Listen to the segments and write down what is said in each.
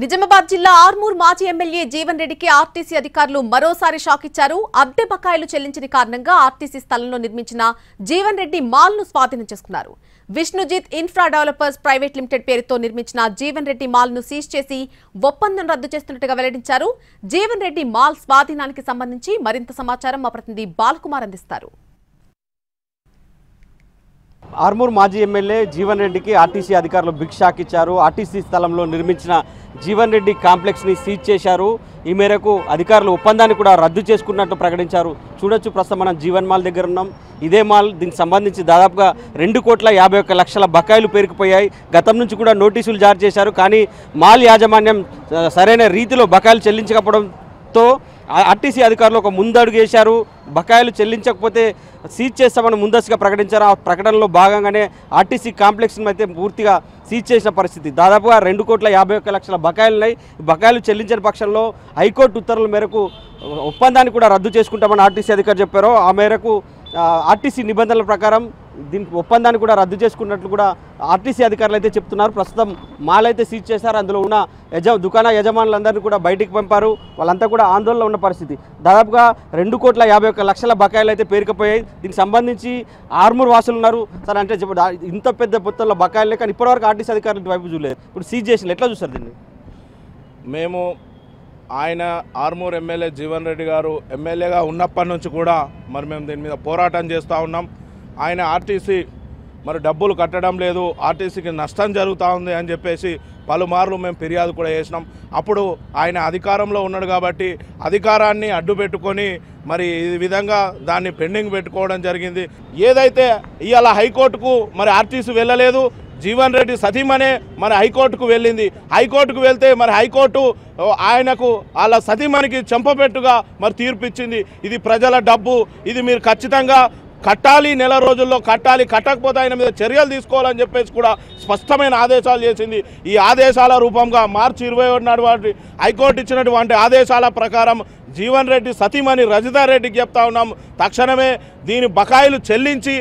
నిజామాబాద్ జిల్లా ఆర్మూర్ మాజీ ఎమ్మెల్యే జీవన్ రెడ్డికి ఆర్టీసీ అధికారులు మరోసారి షాక్ ఇచ్చారు. అద్దె బకాయిలు చెల్లించిన కారణంగా ఆర్టీసీ స్థలంలో నిర్మించిన జీవన్ రెడ్డి మాల్ ను స్వాధీనం చేసుకున్నారు. Vishnujith infra developers private limited పేరుతో నిర్మించిన జీవన్ రెడ్డి మాల్ ను సీజ్ చేసి ఒప్పందం రద్దు చేస్తున్నట్టుగా వెల్లడించారు. జీవన్ రెడ్డి మాల్ స్వాధీనానికి సంబంధించి మరింత సమాచారం మా ప్రతినిధి బాలకుమార్ అందిస్తారు. ఆర్మూర్ మాజీ ఎమ్మెల్యే జీవన్ రెడ్డికి ఆర్టీసీ అధికారులు బిగ్ షాక్ ఇచ్చారు. ఆర్టీసీ స్థలంలో నిర్మించిన జీవన్ రెడ్డి కాంప్లెక్స్ని సీజ్ చేశారు. ఈ మేరకు అధికారులు ఒప్పందాన్ని కూడా రద్దు చేసుకున్నట్టు ప్రకటించారు. చూడొచ్చు, ప్రస్తుతం మనం జీవన్ మాల్ దగ్గర ఉన్నాం. ఇదే మాల్, దీనికి సంబంధించి దాదాపుగా 2,51,00,000 బకాయిలు పేరుకుపోయాయి. గతం నుంచి కూడా నోటీసులు జారీ చేశారు. కానీ మాల్ యాజమాన్యం సరైన రీతిలో బకాయిలు చెల్లించకపోవడంతో ఆర్టీసీ అధికారులు ఒక ముందడుగు వేశారు. బకాయిలు చెల్లించకపోతే సీజ్ చేస్తామని ముందస్తుగా ప్రకటించారు. ఆ ప్రకటనలో భాగంగానే ఆర్టీసీ కాంప్లెక్స్ను అయితే పూర్తిగా సీజ్ చేసిన పరిస్థితి. దాదాపుగా 2,51,00,000 బకాయిలున్నాయి. బకాయిలు చెల్లించిన పక్షంలో హైకోర్టు ఉత్తర్వుల మేరకు ఒప్పందాన్ని కూడా రద్దు చేసుకుంటామని ఆర్టీసీ అధికారులు చెప్పారు. ఆ మేరకు ఆర్టీసీ నిబంధనల ప్రకారం దీనికి ఒప్పందాన్ని కూడా రద్దు చేసుకున్నట్లు కూడా ఆర్టీసీ అధికారులు అయితే చెప్తున్నారు. ప్రస్తుతం మాల్ అయితే సీజ్ చేశారు. అందులో ఉన్న దుకాణ యజమానులందరినీ కూడా బయటికి పంపారు. వాళ్ళంతా కూడా ఆందోళనలో ఉన్న పరిస్థితి. దాదాపుగా 2,51,00,000 బకాయిలు అయితే పేరుకుపోయాయి. దీనికి సంబంధించి ఆర్మూర్ వాసులు ఉన్నారు. సార్, అంటే ఇంత పెద్ద మొత్తంలో బకాయిలు కానీ ఇప్పటివరకు ఆర్టీసీ అధికారులు వైపు చూడలేదు. ఇప్పుడు సీజ్ చేసి ఎట్లా చూస్తారు దీన్ని? మేము ఆయన ఆర్మూర్ ఎమ్మెల్యే జీవన్ రెడ్డి గారు ఎమ్మెల్యేగా ఉన్నప్పటి నుంచి కూడా మేము దీని మీద పోరాటం చేస్తూ ఉన్నాం. ఆయన ఆర్టీసీ డబ్బులు కట్టడం లేదు, ఆర్టీసీకి నష్టం జరుగుతూ ఉంది అని చెప్పేసి పలుమార్లు మేము ఫిర్యాదు కూడా చేసినాం. అప్పుడు ఆయన అధికారంలో ఉన్నాడు కాబట్టి అధికారాన్ని అడ్డు పెట్టుకొని ఈ విధంగా దాన్ని పెండింగ్ పెట్టుకోవడం జరిగింది. ఏదైతే ఇవాళ హైకోర్టుకు ఆర్టీసీ వెళ్ళలేదు, జీవన్ రెడ్డి సతీమనే హైకోర్టుకు వెళ్ళింది. హైకోర్టుకు వెళ్తే హైకోర్టు ఆయనకు వాళ్ళ సతీమణికి చెంపపెట్టుగా తీర్పు ఇచ్చింది. ఇది ప్రజల డబ్బు, ఇది మీరు ఖచ్చితంగా కట్టాలి, నెల రోజుల్లో కట్టాలి, కట్టకపోతే ఆయన మీద చర్యలు తీసుకోవాలని చెప్పేసి కూడా స్పష్టమైన ఆదేశాలు చేసింది. ఈ ఆదేశాల రూపంగా మార్చి 21 నాడు హైకోర్టు ఇచ్చినటువంటి ఆదేశాల ప్రకారం జీవన్ రెడ్డి సతీమణి రజితారెడ్డికి చెప్తా ఉన్నాం, తక్షణమే దీని బకాయిలు చెల్లించి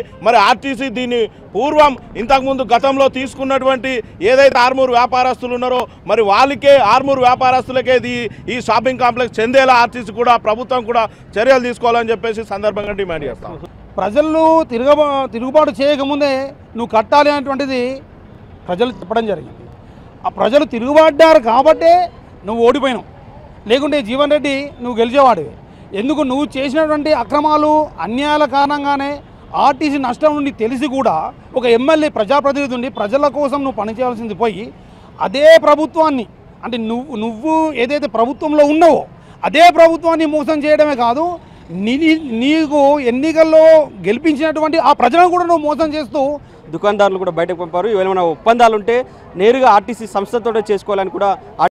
ఆర్టీసీ దీన్ని పూర్వం ఇంతకుముందు గతంలో తీసుకున్నటువంటి ఏదైతే ఆర్మూర్ వ్యాపారస్తులు ఉన్నారో వాళ్ళకే, ఆర్మూర్ వ్యాపారస్తులకే ఈ షాపింగ్ కాంప్లెక్స్ చెందేలా ఆర్టీసీ కూడా ప్రభుత్వం కూడా చర్యలు తీసుకోవాలని చెప్పేసి సందర్భంగా డిమాండ్ చేస్తాం. ప్రజలు తిరుగుబాటు చేయకముందే నువ్వు కట్టాలి అనేటువంటిది ప్రజలు చెప్పడం జరిగింది. ఆ ప్రజలు తిరుగుబాటారు కాబట్టే నువ్వు ఓడిపోయినావు. లేకుంటే జీవన్ రెడ్డి నువ్వు గెలిచేవాడివి. ఎందుకు నువ్వు చేసినటువంటి అక్రమాలు అన్యాయాల కారణంగానే ఆర్టీసీ నష్టం నుండి తెలిసి కూడా ఒక ఎమ్మెల్యే ప్రజాప్రతినిధి ఉండి ప్రజల కోసం నువ్వు పనిచేయాల్సింది పోయి అదే ప్రభుత్వాన్ని, అంటే నువ్వు ఏదైతే ప్రభుత్వంలో ఉన్నావో అదే ప్రభుత్వాన్ని మోసం చేయడమే కాదు, నీకు ఎన్నికల్లో గెలిపించినటువంటి ఆ ప్రజలను కూడా నువ్వు మోసం చేస్తూ దుకాణదారులు కూడా బయటకు పంపారు. ఏమైనా ఒప్పందాలు ఉంటే నేరుగా ఆర్టీసీ సంస్థతో చేసుకోవాలని కూడా